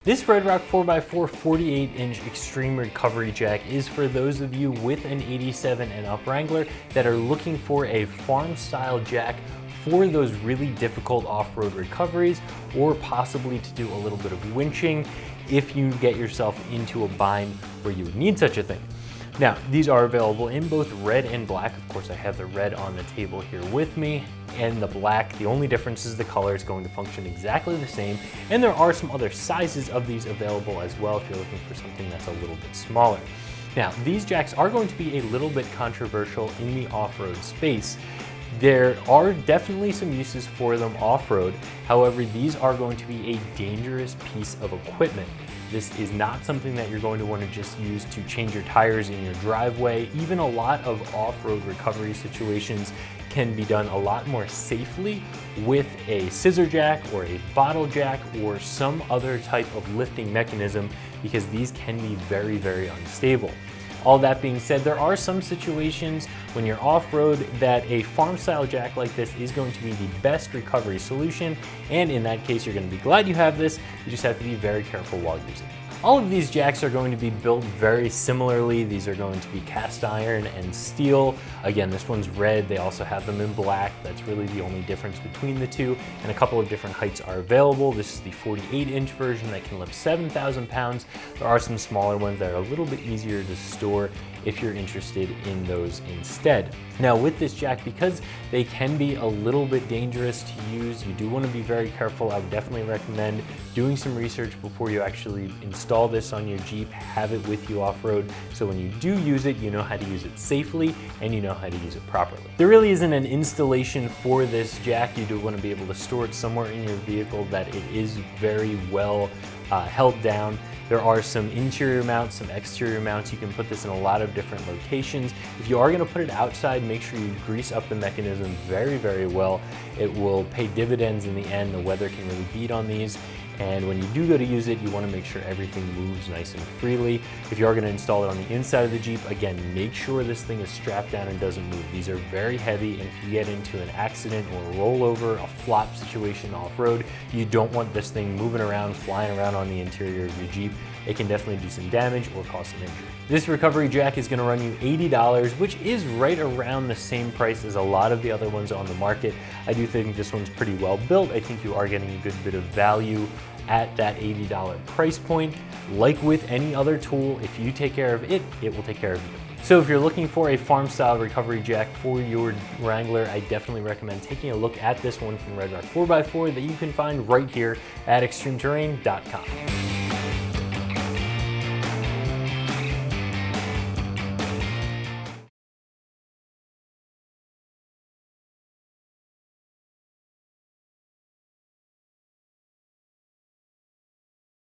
This RedRock 4x4 48-inch extreme recovery jack is for those of you with an 87 and up Wrangler that are looking for a farm-style jack for those really difficult off-road recoveries, or possibly to do a little bit of winching if you get yourself into a bind where you would need such a thing. Now, these are available in both red and black. Of course, I have the red on the table here with me, and the black, the only difference is the color is going to function exactly the same. And there are some other sizes of these available as well if you're looking for something that's a little bit smaller. Now, these jacks are going to be a little bit controversial in the off-road space. There are definitely some uses for them off-road. However, these are going to be a dangerous piece of equipment. This is not something that you're going to want to just use to change your tires in your driveway. Even a lot of off-road recovery situations can be done a lot more safely with a scissor jack or a bottle jack or some other type of lifting mechanism, because these can be very, very unstable. All that being said, there are some situations when you're off-road that a farm-style jack like this is going to be the best recovery solution, and in that case, you're going to be glad you have this. You just have to be very careful while using it. All of these jacks are going to be built very similarly. These are going to be cast iron and steel. Again, this one's red. They also have them in black. That's really the only difference between the two. And a couple of different heights are available. This is the 48-inch version that can lift 7,000 pounds. There are some smaller ones that are a little bit easier to store if you're interested in those instead. Now with this jack, because they can be a little bit dangerous to use, you do want to be very careful. I would definitely recommend doing some research before you actually install this on your Jeep. Have it with you off-road, so when you do use it, you know how to use it safely and you know how to use it properly. There really isn't an installation for this jack. You do want to be able to store it somewhere in your vehicle that it is very well held down. There are some interior mounts, some exterior mounts. You can put this in a lot of different locations. If you are going to put it outside, make sure you grease up the mechanism very, very well. It will pay dividends in the end. The weather can really beat on these. And when you do go to use it, you want to make sure everything moves nice and freely. If you are going to install it on the inside of the Jeep, again, make sure this thing is strapped down and doesn't move. These are very heavy, and if you get into an accident or a rollover, a flop situation off-road, you don't want this thing moving around, flying around on the interior of your Jeep. It can definitely do some damage or cause some injury. This recovery jack is going to run you $80, which is right around the same price as a lot of the other ones on the market. I do think this one's pretty well built. I think you are getting a good bit of value at that $80 price point. Like with any other tool, if you take care of it, it will take care of you. So if you're looking for a farm-style recovery jack for your Wrangler, I definitely recommend taking a look at this one from RedRock 4x4 that you can find right here at ExtremeTerrain.com.